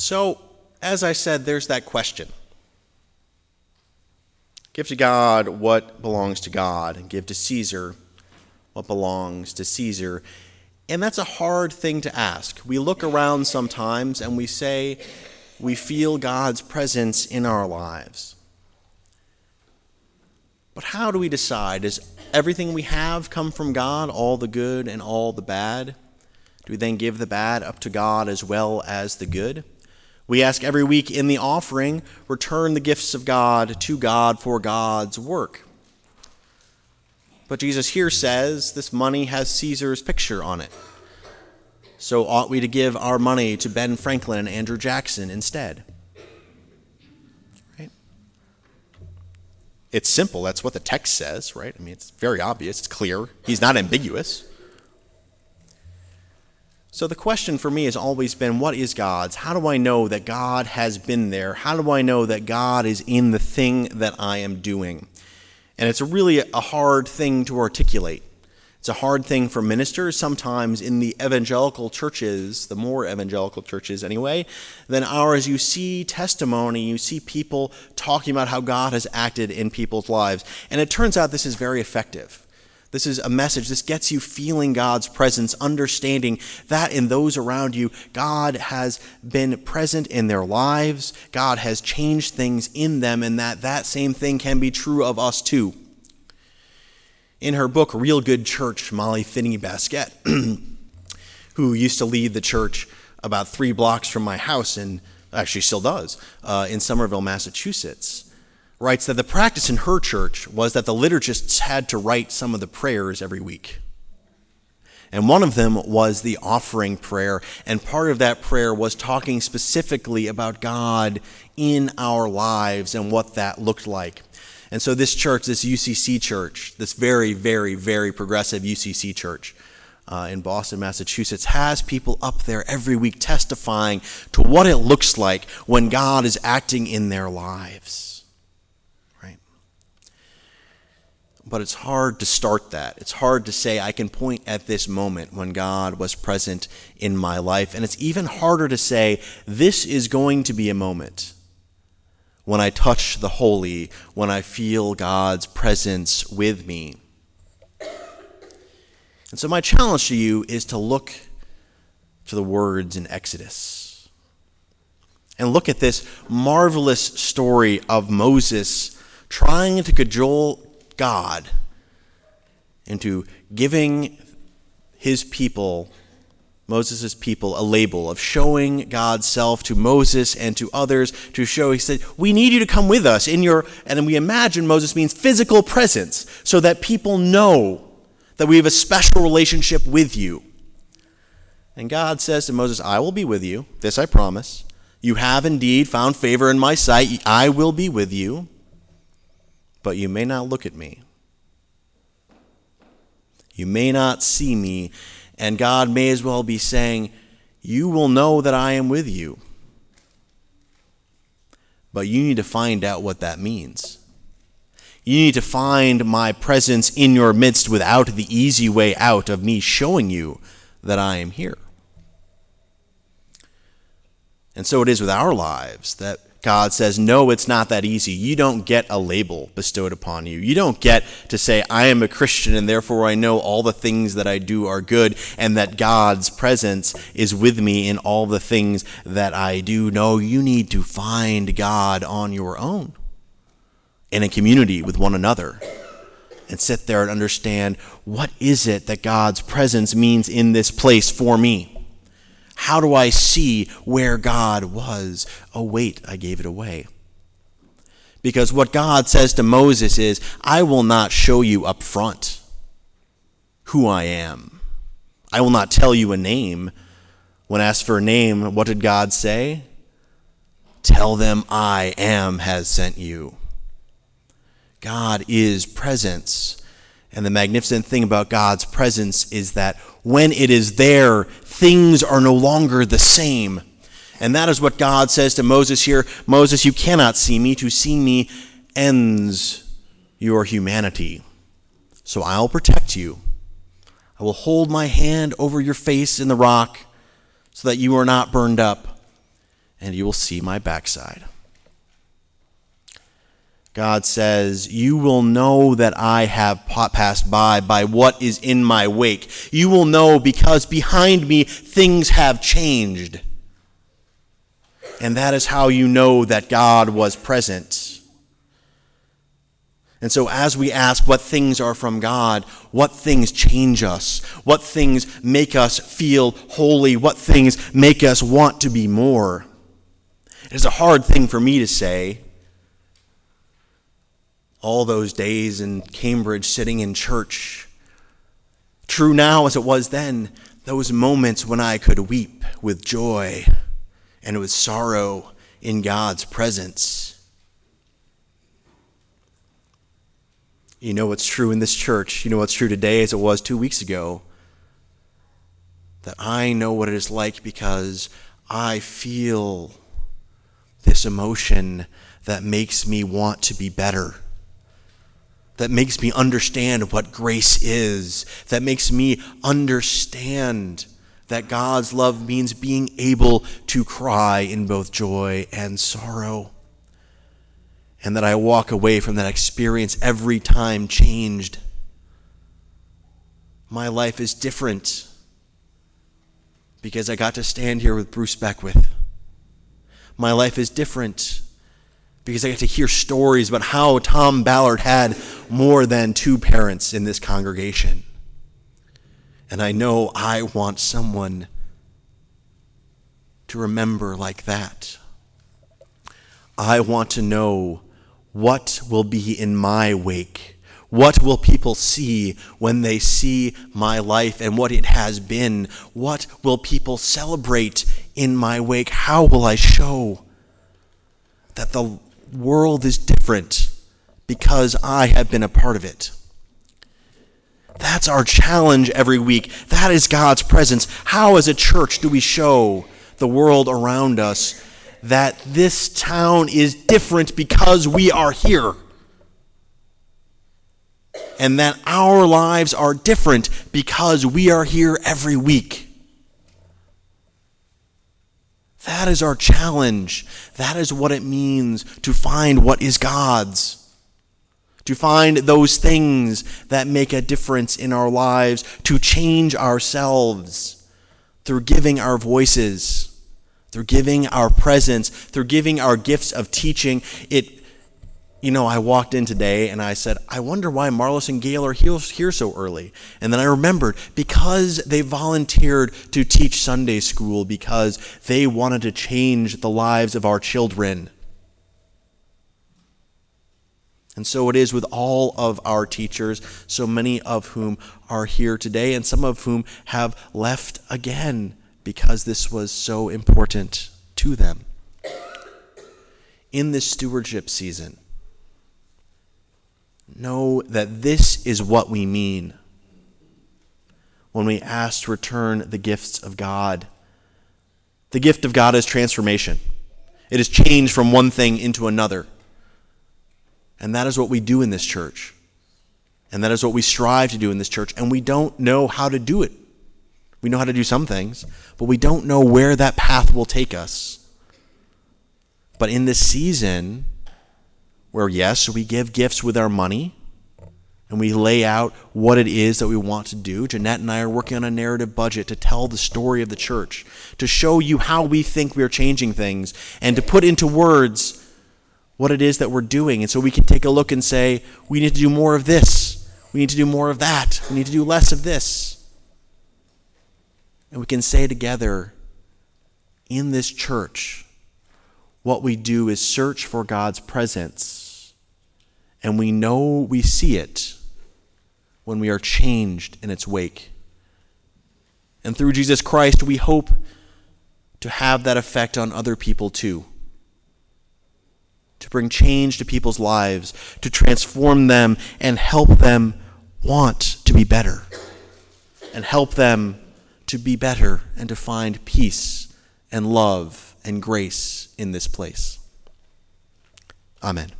So, as I said, there's that question. Give to God what belongs to God, and give to Caesar what belongs to Caesar. And that's a hard thing to ask. We look around sometimes and we say we feel God's presence in our lives. But how do we decide? Does everything we have come from God, all the good and all the bad? Do we then give the bad up to God as well as the good? We ask every week in the offering, return the gifts of God to God for God's work. But Jesus here says this money has Caesar's picture on it. So ought we to give our money to Ben Franklin and Andrew Jackson instead? Right? It's simple. That's what the text says, right? I mean, it's very obvious. It's clear. He's not ambiguous. So the question for me has always been, what is God's? How do I know that God has been there? How do I know that God is in the thing that I am doing? And it's really a hard thing to articulate. It's a hard thing for ministers sometimes in the evangelical churches, the more evangelical churches anyway, than ours. You see testimony, you see people talking about how God has acted in people's lives. And it turns out this is very effective. This is a message. This gets you feeling God's presence, understanding that in those around you, God has been present in their lives. God has changed things in them, and that same thing can be true of us too. In her book, Real Good Church, Molly Finney-Baskett, who used to lead the church about 3 blocks from my house, and actually still does, in Somerville, Massachusetts, writes that the practice in her church was that the liturgists had to write some of the prayers every week. And one of them was the offering prayer, and part of that prayer was talking specifically about God in our lives and what that looked like. And so this church, this UCC church, this very, very, very progressive UCC church in Boston, Massachusetts, has people up there every week testifying to what it looks like when God is acting in their lives. But it's hard to start that. It's hard to say I can point at this moment when God was present in my life. And it's even harder to say this is going to be a moment when I touch the holy, when I feel God's presence with me. And so my challenge to you is to look to the words in Exodus and look at this marvelous story of Moses trying to cajole God into giving his people, Moses' people, a label of showing God's self to Moses and to others to show, he said, we need you to come with us in your, and we imagine Moses means physical presence, so that people know that we have a special relationship with you. And God says to Moses, I will be with you, this I promise. You have indeed found favor in my sight, I will be with you. But you may not look at me. You may not see me, and God may as well be saying, you will know that I am with you. But you need to find out what that means. You need to find my presence in your midst without the easy way out of me showing you that I am here. And so it is with our lives that God says, no, it's not that easy. You don't get a label bestowed upon you. You don't get to say, I am a Christian and therefore I know all the things that I do are good and that God's presence is with me in all the things that I do. No, you need to find God on your own in a community with one another and sit there and understand, what is it that God's presence means in this place for me? How do I see where God was? Oh, wait, I gave it away. Because what God says to Moses is, I will not show you up front who I am. I will not tell you a name. When asked for a name, what did God say? Tell them I am has sent you. God is presence. And the magnificent thing about God's presence is that when it is there, things are no longer the same. And that is what God says to Moses here. Moses, you cannot see me. To see me ends your humanity. So I'll protect you. I will hold my hand over your face in the rock so that you are not burned up. and you will see my backside. God says, you will know that I have passed by what is in my wake. You will know because behind me things have changed. And that is how you know that God was present. And so as we ask what things are from God, what things change us, what things make us feel holy, what things make us want to be more. It is a hard thing for me to say. All those days in Cambridge sitting in church, true now as it was then, those moments when I could weep with joy and with sorrow in God's presence. You know what's true in this church, you know what's true today as it was 2 weeks ago, that I know what it is like because I feel this emotion that makes me want to be better, that makes me understand what grace is, that makes me understand that God's love means being able to cry in both joy and sorrow, and that I walk away from that experience every time changed. My life is different because I got to stand here with Bruce Beckwith. My life is different because I get to hear stories about how Tom Ballard had more than 2 parents in this congregation. And I know I want someone to remember like that. I want to know what will be in my wake. What will people see when they see my life and what it has been? What will people celebrate in my wake? How will I show that the world is different because I have been a part of it? That's our challenge every week. That is God's presence. How as a church do we show the world around us that this town is different because we are here? And that our lives are different because we are here every week. That is our challenge. That is what it means to find what is God's. To find those things that make a difference in our lives, to change ourselves through giving our voices, through giving our presence, through giving our gifts of teaching. I walked in today and I said, I wonder why Marlos and Gail are here so early. And then I remembered, because they volunteered to teach Sunday school, because they wanted to change the lives of our children. And so it is with all of our teachers, so many of whom are here today and some of whom have left again because this was so important to them. In this stewardship season, know that this is what we mean when we ask to return the gifts of God. The gift of God is transformation. It is change from one thing into another. And that is what we do in this church. And that is what we strive to do in this church. And we don't know how to do it. We know how to do some things, but we don't know where that path will take us. But in this season, where yes, we give gifts with our money, and we lay out what it is that we want to do. Jeanette and I are working on a narrative budget to tell the story of the church, to show you how we think we are changing things, and to put into words what it is that we're doing. And so we can take a look and say, we need to do more of this. We need to do more of that. We need to do less of this. And we can say together, in this church, what we do is search for God's presence. And we know we see it when we are changed in its wake. And through Jesus Christ, we hope to have that effect on other people too. To bring change to people's lives, to transform them and help them want to be better. And help them to be better and to find peace and love and grace in this place. Amen.